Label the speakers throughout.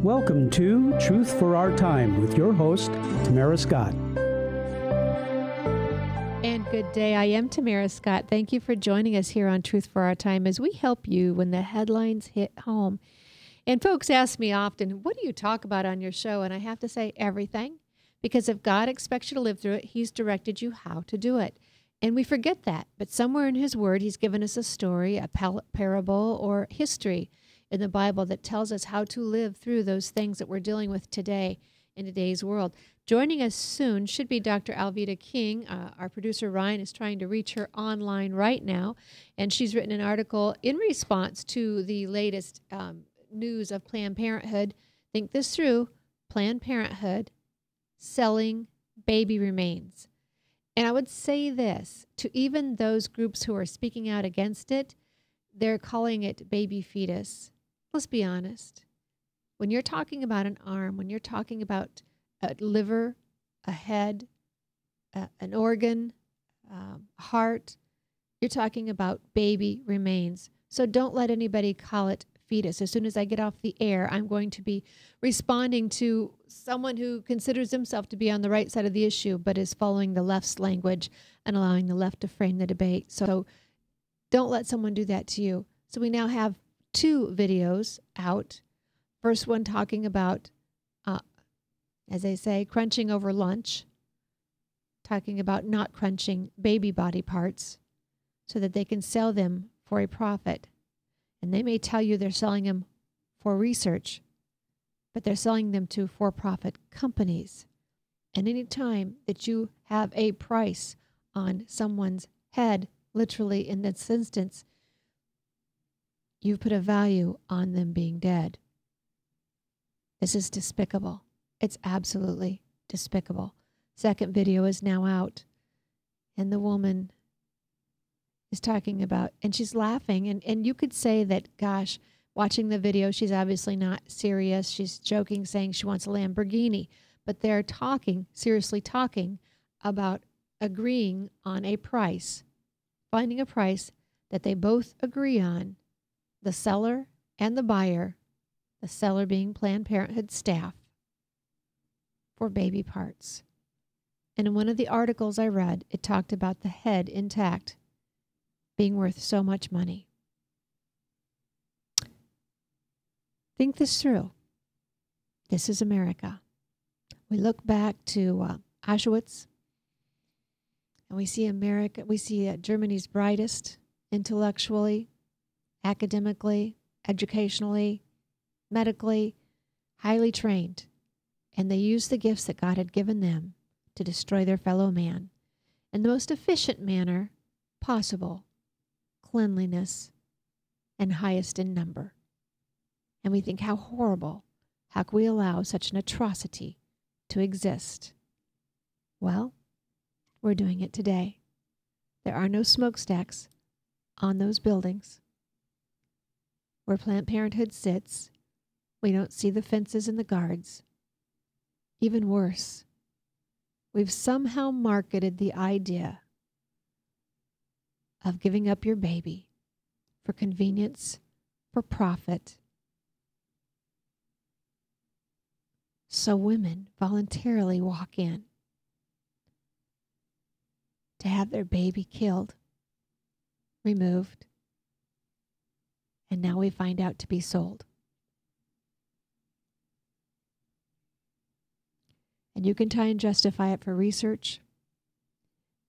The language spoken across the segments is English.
Speaker 1: Welcome to Truth for Our Time with your host, Tamara Scott.
Speaker 2: And good day. I am Tamara Scott. Thank you for joining us here on Truth for Our Time as we help you when the headlines hit home. And folks ask me often, what do you talk about on your show? And I have to say everything, because if God expects you to live through it, He's directed you how to do it. And we forget that. But somewhere in His Word, He's given us a story, a parable, or history in the Bible that tells us how to live through those things that we're dealing with today in today's world. Joining us soon should be Dr. Alveda King. Our producer, Ryan, is trying to reach her online right now, and she's written an article in response to the latest news of Planned Parenthood. Think this through. Planned Parenthood selling baby remains. And I would say this, to even those groups who are speaking out against it, they're calling it baby fetus. Let's be honest. When you're talking about an arm, when you're talking about a liver, a head, an organ, heart, you're talking about baby remains. So don't let anybody call it fetus. As soon as I get off the air, I'm going to be responding to someone who considers himself to be on the right side of the issue, but is following the left's language and allowing the left to frame the debate. So don't let someone do that to you. So we now have 2 videos out. First one talking about, as they say, crunching over lunch, talking about not crunching baby body parts so that they can sell them for a profit. And they may tell you they're selling them for research, but they're selling them to for-profit companies. And any time that you have a price on someone's head, literally in this instance, you've put a value on them being dead. This is despicable. It's absolutely despicable. Second video is now out, and the woman is talking about, and she's laughing, and you could say that, gosh, watching the video, she's obviously not serious. She's joking, saying she wants a Lamborghini, but they're talking, seriously talking about agreeing on a price, finding a price that they both agree on, the seller and the buyer, the seller being Planned Parenthood staff, for baby parts. And in one of the articles I read, it talked about the head intact being worth so much money. Think this through. This is America. We look back to Auschwitz, and we see America. We see Germany's brightest, intellectually, academically, educationally, medically, highly trained, and they used the gifts that God had given them to destroy their fellow man in the most efficient manner possible, cleanliness, and highest in number. And we think, how horrible. How can we allow such an atrocity to exist? Well, we're doing it today. There are no smokestacks on those buildings. Where Planned Parenthood sits, we don't see the fences and the guards. Even worse, we've somehow marketed the idea of giving up your baby for convenience, for profit. So women voluntarily walk in to have their baby killed, removed, and now we find out to be sold. And you can try and justify it for research.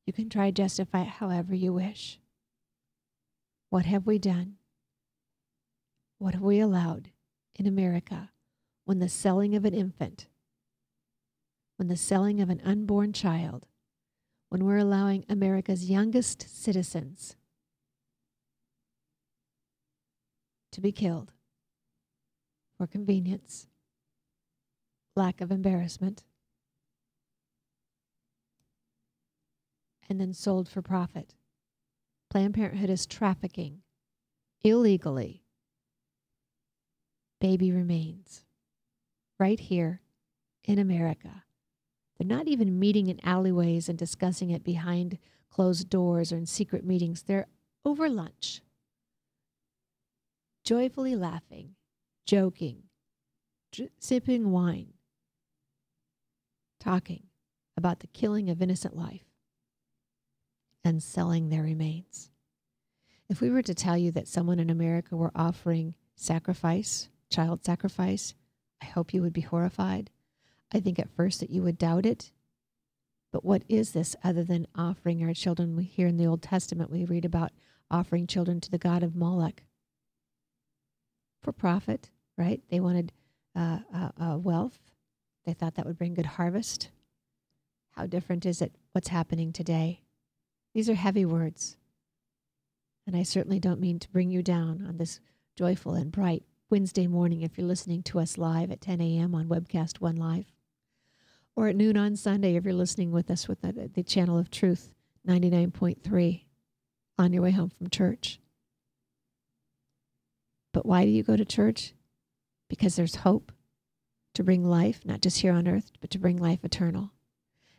Speaker 2: You can try and justify it however you wish. What have we done? What have we allowed in America when the selling of an infant, when the selling of an unborn child, when we're allowing America's youngest citizens to be killed for convenience, lack of embarrassment, and then sold for profit? Planned Parenthood is trafficking illegally baby remains right here in America. They're not even meeting in alleyways and discussing it behind closed doors or in secret meetings. They're over lunch, joyfully laughing, joking, sipping wine, talking about the killing of innocent life and selling their remains. If we were to tell you that someone in America were offering sacrifice, child sacrifice, I hope you would be horrified. I think at first that you would doubt it. But what is this other than offering our children? We hear in the Old Testament, we read about offering children to the god of Moloch for profit, right? They wanted wealth. They thought that would bring good harvest. How different is it what's happening today? These are heavy words. And I certainly don't mean to bring you down on this joyful and bright Wednesday morning if you're listening to us live at 10 a.m. on Webcast One Live. Or at noon on Sunday if you're listening with us with the Channel of Truth 99.3 on your way home from church. But why do you go to church? Because there's hope to bring life, not just here on earth, but to bring life eternal.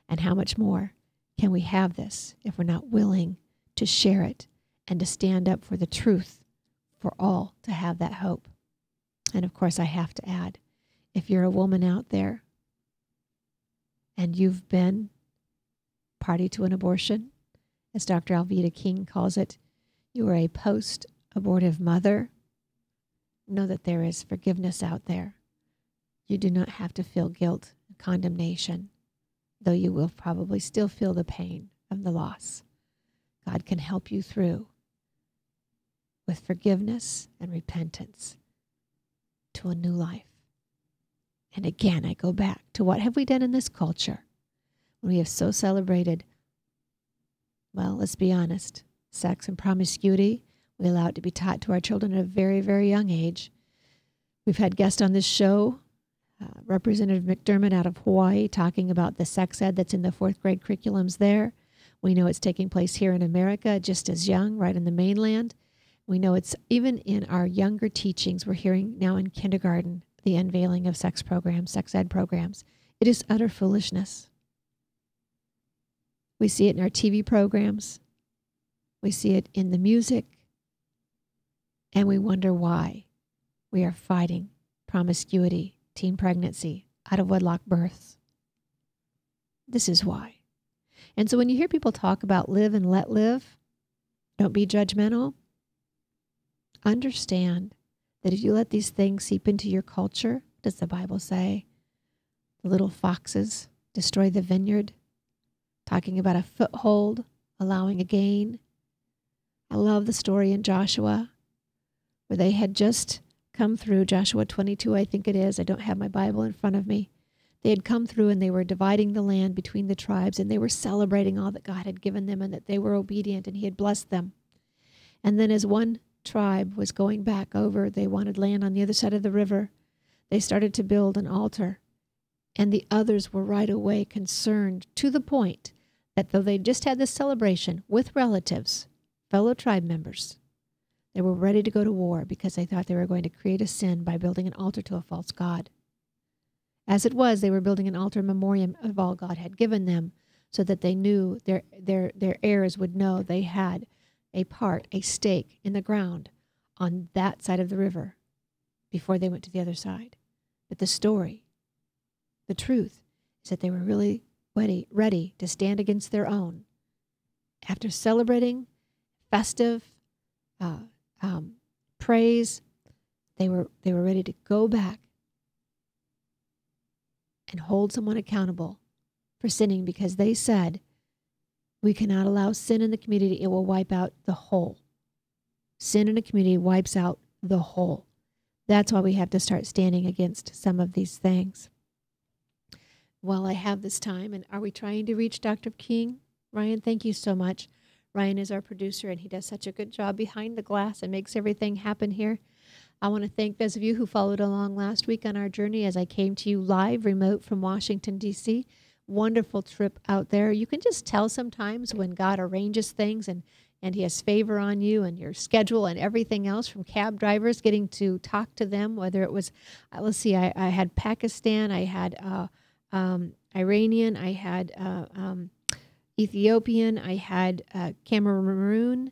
Speaker 2: And how much more can we have this if we're not willing to share it and to stand up for the truth for all to have that hope? And of course, I have to add, if you're a woman out there and you've been party to an abortion, as Dr. Alveda King calls it, you are a post-abortive mother, know that there is forgiveness out there. You do not have to feel guilt and condemnation, though you will probably still feel the pain of the loss. God can help you through with forgiveness and repentance to a new life. And again, I go back to what have we done in this culture when we have so celebrated, well, let's be honest, sex and promiscuity. We allow it to be taught to our children at a very, very young age. We've had guests on this show, Representative McDermott out of Hawaii, talking about the sex ed that's in the fourth grade curriculums there. We know it's taking place here in America just as young, right in the mainland. We know it's even in our younger teachings. We're hearing now in kindergarten the unveiling of sex programs, sex ed programs. It is utter foolishness. We see it in our TV programs. We see it in the music. And we wonder why we are fighting promiscuity, teen pregnancy, out of wedlock births. This is why. And so when you hear people talk about live and let live, don't be judgmental. Understand that if you let these things seep into your culture, what does the Bible say? The little foxes destroy the vineyard, talking about a foothold, allowing a gain. I love the story in Joshua where they had just come through, Joshua 22, I think it is. I don't have my Bible in front of me. They had come through and they were dividing the land between the tribes and they were celebrating all that God had given them and that they were obedient and he had blessed them. And then as one tribe was going back over, they wanted land on the other side of the river, they started to build an altar. And the others were right away concerned to the point that though they just had this celebration with relatives, fellow tribe members, they were ready to go to war because they thought they were going to create a sin by building an altar to a false god. As it was, they were building an altar memoriam of all God had given them so that they knew their heirs would know they had a part, a stake in the ground on that side of the river before they went to the other side. But the story, the truth, is that they were really ready to stand against their own. After celebrating festive praise, they were ready to go back and hold someone accountable for sinning because they said, we cannot allow sin in the community. It will wipe out the whole. Sin in a community wipes out the whole. That's why we have to start standing against some of these things. Well, I have this time, and are we trying to reach Dr. King? Ryan, thank you so much. Ryan is our producer, and he does such a good job behind the glass and makes everything happen here. I want to thank those of you who followed along last week on our journey as I came to you live, remote from Washington, D.C. Wonderful trip out there. You can just tell sometimes when God arranges things and he has favor on you and your schedule and everything else, from cab drivers getting to talk to them, whether it was, let's see, I had Pakistan, I had Iranian, I had Ethiopian, I had Cameroon,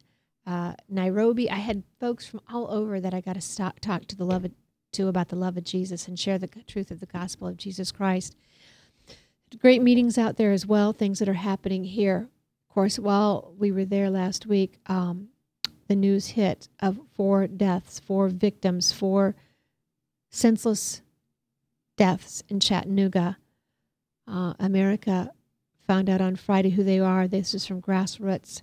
Speaker 2: Nairobi. I had folks from all over that I got to talk to to about the love of Jesus and share the truth of the gospel of Jesus Christ. Great meetings out there as well, things that are happening here. Of course, while we were there last week, the news hit of 4 deaths, 4 victims, 4 senseless deaths in Chattanooga. America found out on Friday who they are. This is from Grassroots.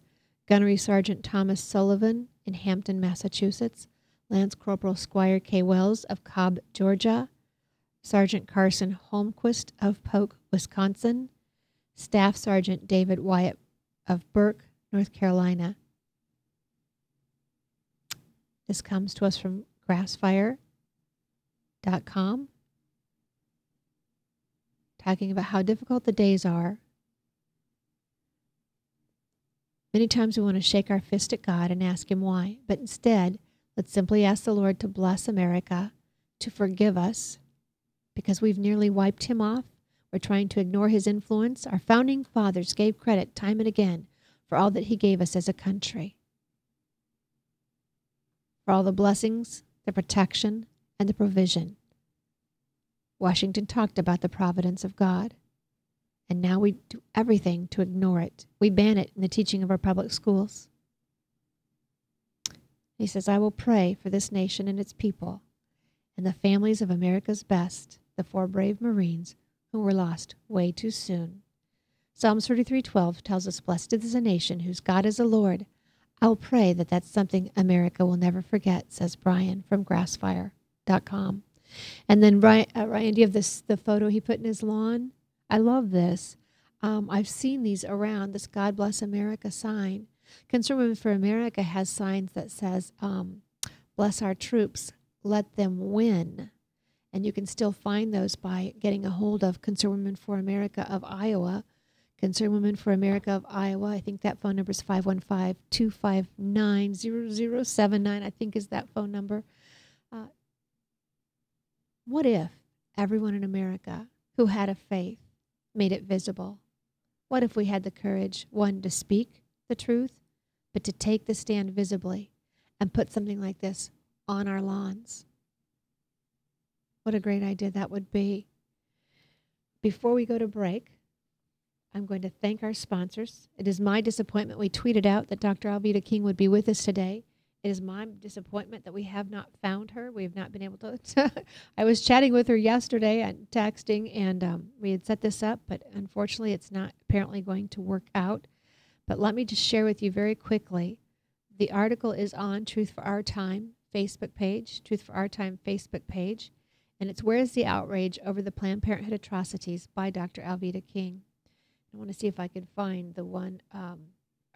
Speaker 2: Gunnery Sergeant Thomas Sullivan in Hampton, Massachusetts. Lance Corporal Squire K. Wells of Cobb, Georgia. Sergeant Carson Holmquist of Polk, Wisconsin. Staff Sergeant David Wyatt of Burke, North Carolina. This comes to us from grassfire.com, talking about how difficult the days are. Many times we want to shake our fist at God and ask him why, but instead, let's simply ask the Lord to bless America, to forgive us, because we've nearly wiped him off. We're trying to ignore his influence. Our founding fathers gave credit time and again for all that he gave us as a country, for all the blessings, the protection, and the provision. Washington talked about the providence of God, and now we do everything to ignore it. We ban it in the teaching of our public schools. He says, I will pray for this nation and its people and the families of America's best, the 4 brave Marines who were lost way too soon. Psalms 33:12 tells us, blessed is a nation whose God is the Lord. I'll pray that that's something America will never forget, says Brian from grassfire.com. And then Ryan, do you have the photo he put in his lawn? I love this. I've seen these around, this God Bless America sign. Concerned Women for America has signs that says, bless our troops, let them win. And you can still find those by getting a hold of Concerned Women for America of Iowa. Concerned Women for America of Iowa, I think that phone number is 515-259-0079, I think is that phone number. What if everyone in America who had a faith made it visible? What if we had the courage, 1, to speak the truth, but to take the stand visibly and put something like this on our lawns? What a great idea that would be. Before we go to break, I'm going to thank our sponsors. It is my disappointment. We tweeted out that Dr. Alveda King would be with us today. It is my disappointment that we have not found her. We have not been able to. I was chatting with her yesterday and texting, and we had set this up, but unfortunately it's not apparently going to work out. But let me just share with you very quickly. The article is on Truth for Our Time Facebook page, Truth for Our Time Facebook page, and it's Where is the Outrage Over the Planned Parenthood Atrocities by Dr. Alveda King. I want to see if I can find the one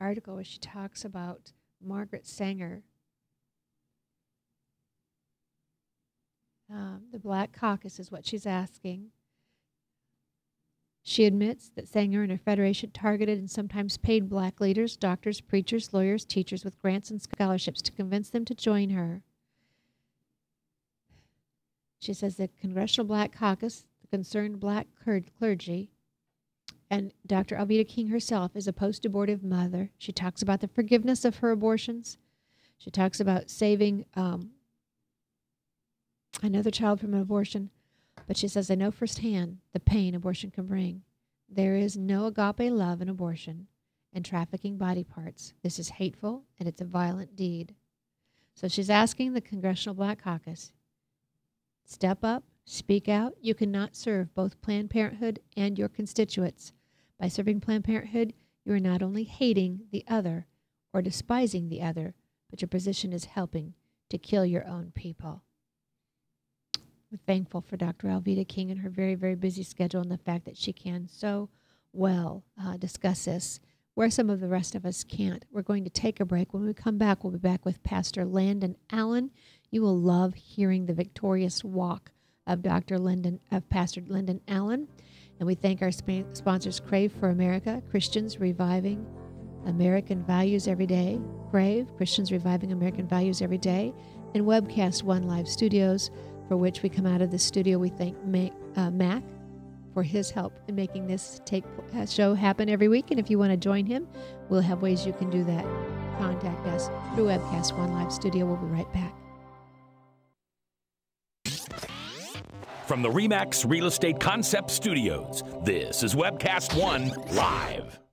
Speaker 2: article where she talks about Margaret Sanger. The Black Caucus is what she's asking. She admits that Sanger and her federation targeted and sometimes paid black leaders, doctors, preachers, lawyers, teachers with grants and scholarships to convince them to join her. She says the Congressional Black Caucus, the concerned black clergy, and Dr. Alveda King herself is a post-abortive mother. She talks about the forgiveness of her abortions. She talks about saving another child from an abortion. But she says, I know firsthand the pain abortion can bring. There is no agape love in abortion and trafficking body parts. This is hateful, and it's a violent deed. So she's asking the Congressional Black Caucus, step up, speak out. You cannot serve both Planned Parenthood and your constituents. By serving Planned Parenthood, you are not only hating the other or despising the other, but your position is helping to kill your own people. We're thankful for Dr. Alveda King and her very, very busy schedule and the fact that she can so well discuss this, where some of the rest of us can't. We're going to take a break. When we come back, we'll be back with Pastor Landon Allen. You will love hearing the victorious walk of Pastor Landon Allen. And we thank our sponsors, Crave for America, Christians Reviving American Values Every Day, Crave, Christians Reviving American Values Every Day, and Webcast One Live Studios, for which we come out of the studio. We thank Mac for his help in making this show happen every week. And if you want to join him, we'll have ways you can do that. Contact us through Webcast One Live Studio. We'll be right back.
Speaker 3: From the RE/MAX Real Estate Concept Studios, this is Webcast One Live.